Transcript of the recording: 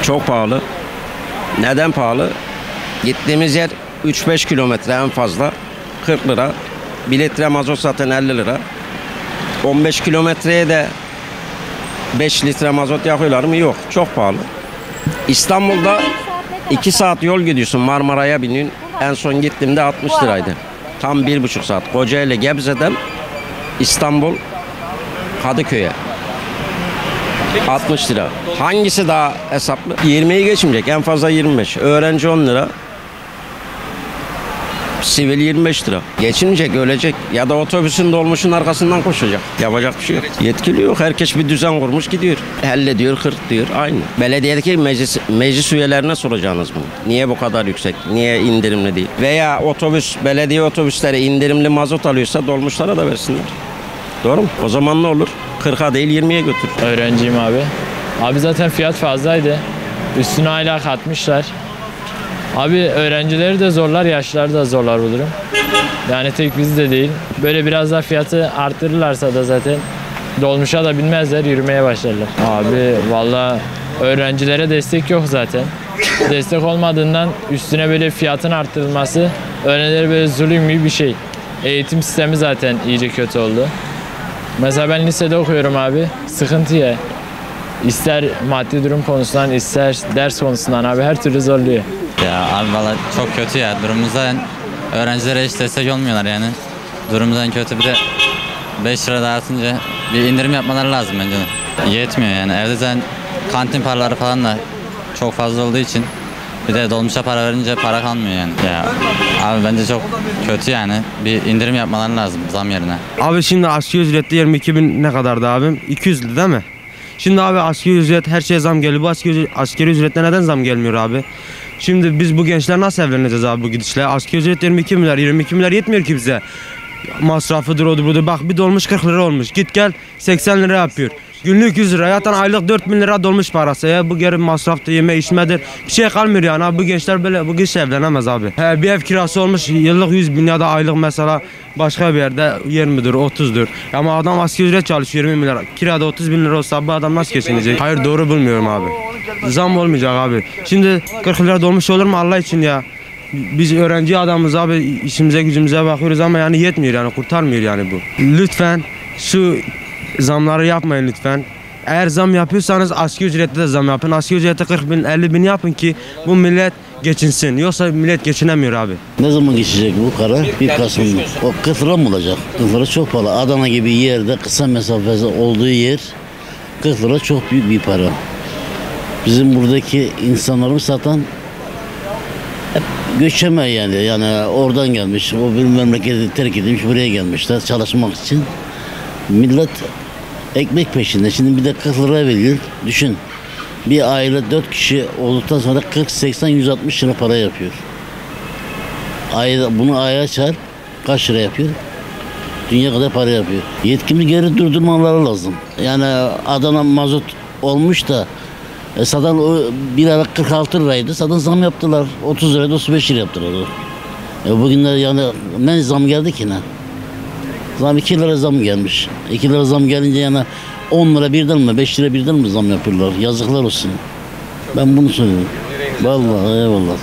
Çok pahalı. Neden pahalı? Gittiğimiz yer 3-5 kilometre en fazla 40 lira. 1 litre mazot zaten 50 lira. 15 kilometreye de 5 litre mazot yakıyorlar mı? Yok. Çok pahalı. İstanbul'da 2 saat yol gidiyorsun. Marmara'ya biniyorsun. En son gittiğimde 60 liraydı. Tam 1,5 saat. Kocaeli Gebze'den İstanbul Kadıköy'e. 60 lira. Hangisi daha hesaplı? 20'yi geçmeyecek. En fazla 25. Öğrenci 10 lira. Sivil 25 lira. Geçinecek, ölecek. Ya da otobüsün dolmuşun arkasından koşacak. Yapacak bir şey yok. Yetkili yok. Herkes bir düzen kurmuş gidiyor. 50 diyor, 40 diyor. Aynı. Belediyedeki meclis üyelerine soracağınız bunu. Niye bu kadar yüksek? Niye indirimli değil? Veya belediye otobüsleri indirimli mazot alıyorsa dolmuşlara da versinler. Doğru mu? O zaman ne olur? 40'a değil 20'ye götür. Öğrenciyim abi. Abi zaten fiyat fazlaydı. Üstüne hala katmışlar. Abi öğrencileri de zorlar, yaşlıları da zorlar bu durum. Yani tek bizi de değil. Böyle biraz daha fiyatı arttırırlarsa da zaten dolmuşa da binmezler, yürümeye başlarlar. Abi valla öğrencilere destek yok zaten. Destek olmadığından üstüne böyle fiyatın arttırılması öğrencilere böyle zulüm gibi bir şey. Eğitim sistemi zaten iyice kötü oldu. Mesela ben lisede okuyorum abi. Sıkıntı ya. İster maddi durum konusundan, ister ders konusundan abi her türlü zorluyor. Ya abi valla çok kötü ya. Durumumuzda öğrencilere hiç destek olmuyorlar yani. Durumumuzdan kötü, bir de 5 lira daha artınca bir indirim yapmaları lazım bence de. Yetmiyor yani. Evde zaten kantin paraları falan da çok fazla olduğu için bir de dolmuşa para verince para kalmıyor yani. Ya abi bence çok kötü yani. Bir indirim yapmaları lazım zam yerine. Abi şimdi asgari ücrette 22.000 ne kadardı abim? 200 lira değil mi? Şimdi abi asgari ücret her şeye zam geliyor. Bu asgari ücrette neden zam gelmiyor abi? Şimdi biz bu gençler nasıl evleneceğiz abi bu gidişle? Asgari ücret 22 milyar, 22 milyar yetmiyor ki bize. Masrafıdır, odur budur. Bak bir dolmuş 40 lira olmuş. Git gel 80 lira yapıyor. Günlük 100 lira. Zaten aylık 4.000 lira dolmuş parası. Ya bu geri masraftır, yeme içmedir. Bir şey kalmıyor yani abi. Bu gençler böyle bu gidişle evlenemez abi. Bir ev kirası olmuş yıllık 100.000 ya da aylık mesela başka bir yerde 20'dir, 30'dur. Ama adam asgari ücret çalışıyor 20 milyar. Kirada 30.000 lira olsa bu adam nasıl geçinecek? Hayır, doğru bulmuyorum abi. Zam olmayacak abi. Şimdi 40 lira dolmuş olur mu Allah için ya? Biz öğrenci adamız abi, işimize gücümüze bakıyoruz ama yani yetmiyor yani, kurtarmıyor yani bu. Lütfen şu zamları yapmayın lütfen. Eğer zam yapıyorsanız asgari ücrette de zam yapın. Asgari ücrette 40.000, 50.000 yapın ki bu millet geçinsin. Yoksa millet geçinemiyor abi. Ne zaman geçecek bu karar? 1 Kasım'da. O 40 lira mı olacak? 40 lira çok pahalı. Adana gibi yerde kısa mesafesi olduğu yer 40 lira çok büyük bir para. Bizim buradaki insanlarımız zaten hep göçeme yani. Yani oradan gelmiş. O bir memleketi terk edilmiş, buraya gelmişler çalışmak için. Millet ekmek peşinde. Şimdi bir de 40 lira veriyor. Düşün. Bir aile 4 kişi olduktan sonra 40, 80, 160 lira para yapıyor. Bunu aya çarp kaç lira yapıyor? Dünya kadar para yapıyor. Yetkili geri durdurmaları lazım. Yani Adana mazot olmuş da zaten o bir ara 46 liraydı. Zaten zam yaptılar. 30 liraydı, 35 lira yaptılar. Bugünler yani ne zam geldi ki ne? Zam 2 lira zam gelmiş. 2 lira zam gelince yani 10 lira birden mi 5 lira birden mi zam yapıyorlar? Yazıklar olsun. Ben bunu söylüyorum. Vallahi eyvallah.